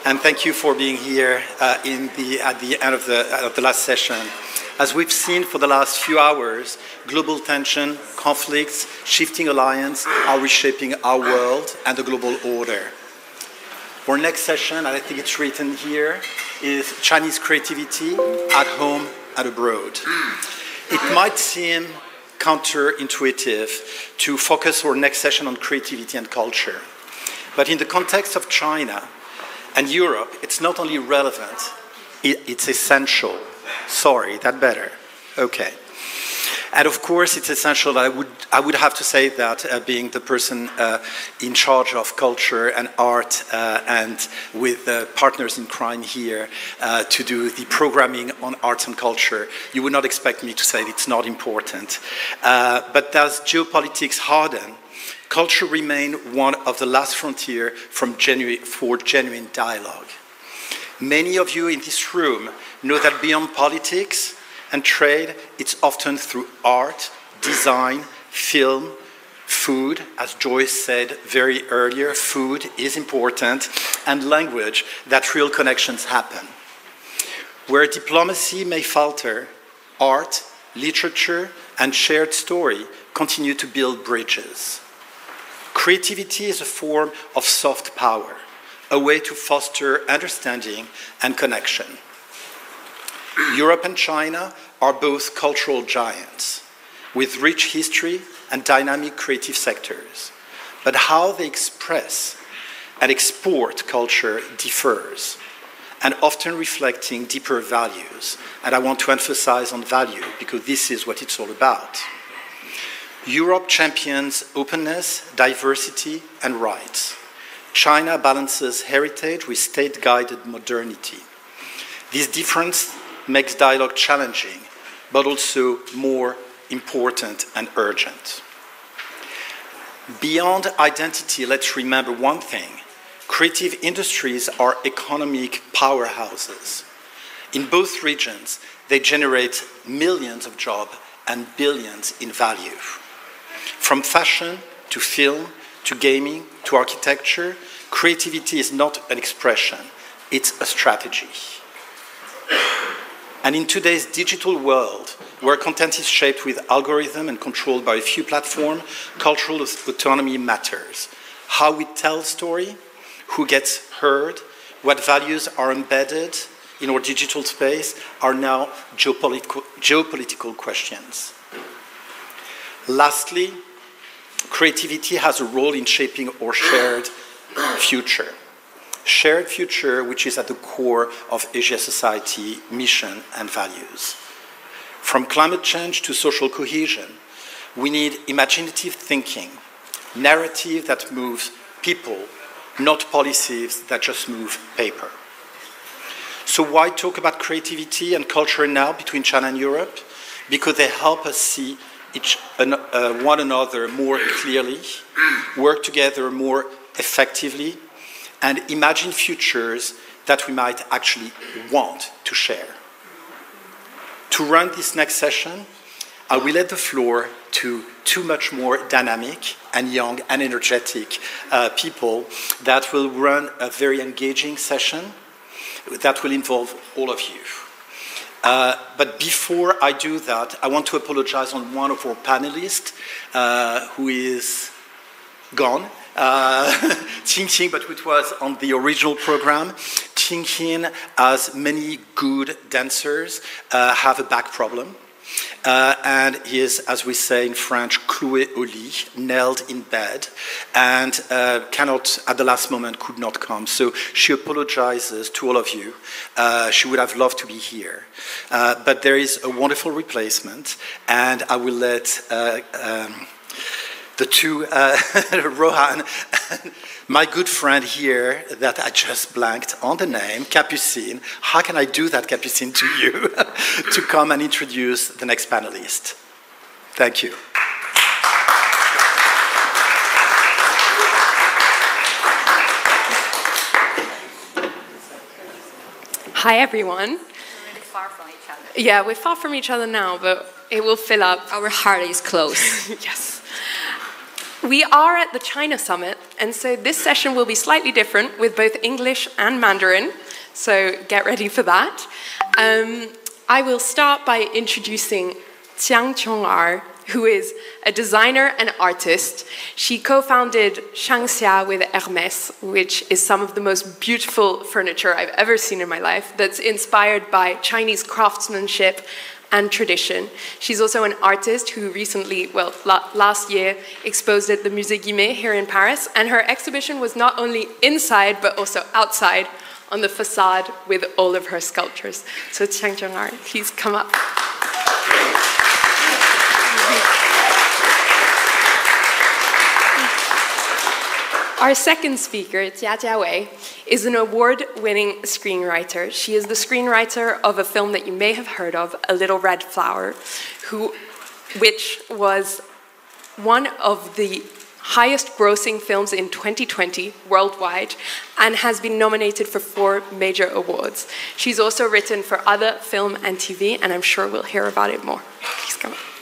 and thank you for being here at the end of the last session. As we've seen for the last few hours, global tension, conflicts, shifting alliance are reshaping our world and the global order. Our next session, and I think it's written here, is Chinese creativity at home and abroad. It might seem counterintuitive to focus our next session on creativity and culture. But in the context of China and Europe, it's not only relevant, it's essential. Sorry, that better? Okay. And of course, it's essential. I would have to say that being the person in charge of culture and art and with partners in crime here to do the programming on arts and culture, you would not expect me to say it's not important. But as geopolitics harden, culture remains one of the last frontier for genuine dialogue. Many of you in this room know that beyond politics and trade, it's often through art, design, film, food, as Joyce said very earlier, food is important, and language that real connections happen. Where diplomacy may falter, art, literature, and shared story continue to build bridges. Creativity is a form of soft power, a way to foster understanding and connection. Europe and China are both cultural giants, with rich history and dynamic creative sectors. But how they express and export culture differs, and often reflecting deeper values. And I want to emphasize on value, because this is what it's all about. Europe champions openness, diversity, and rights. China balances heritage with state-guided modernity. This difference makes dialogue challenging, but also more important and urgent. Beyond identity, let's remember one thing. Creative industries are economic powerhouses. In both regions, they generate millions of jobs and billions in value. From fashion to film to gaming to architecture, creativity is not an expression, it's a strategy. And in today's digital world, where content is shaped with algorithm and controlled by a few platforms, cultural autonomy matters. How we tell story, who gets heard, what values are embedded in our digital space are now geopolitical questions. Lastly, creativity has a role in shaping our shared future. Shared future, which is at the core of Asia society mission and values. From climate change to social cohesion, we need imaginative thinking, narrative that moves people, not policies that just move paper. So why talk about creativity and culture now between China and Europe? Because they help us see one another more clearly, work together more effectively, and imagine futures that we might actually want to share. To run this next session, I will let the floor to two much more dynamic and young and energetic people that will run a very engaging session that will involve all of you. But before I do that, I want to apologize on one of our panelists who is gone. Qing, but it was on the original program. Qing, as many good dancers, have a back problem. And he is, as we say in French, cloué au lit, nailed in bed, and cannot, at the last moment, could not come. So she apologizes to all of you. She would have loved to be here. But there is a wonderful replacement, and I will let the two, Rohan, my good friend here that I just blanked on the name, Capucine. How can I do that, Capucine, to you? To come and introduce the next panelist. Thank you. Hi, everyone. We're really far from each other. Yeah, we're far from each other now, but it will fill up. Our heart is close. Yes. We are at the China Summit, and so this session will be slightly different with both English and Mandarin, so get ready for that. I will start by introducing Jiang Chong'er, who is a designer and artist. She co-founded Shangxia with Hermès, which is some of the most beautiful furniture I've ever seen in my life that's inspired by Chinese craftsmanship and tradition. She's also an artist who recently, last year, exposed at the Musée Guimet here in Paris, and her exhibition was not only inside but also outside on the facade with all of her sculptures. So Jiang Chong'er, please come up. Our second speaker, Jia Jiawei, is an award-winning screenwriter. She is the screenwriter of a film that you may have heard of, A Little Red Flower, which was one of the highest-grossing films in 2020 worldwide and has been nominated for 4 major awards. She's also written for other film and TV, and I'm sure we'll hear about it more. Please come on.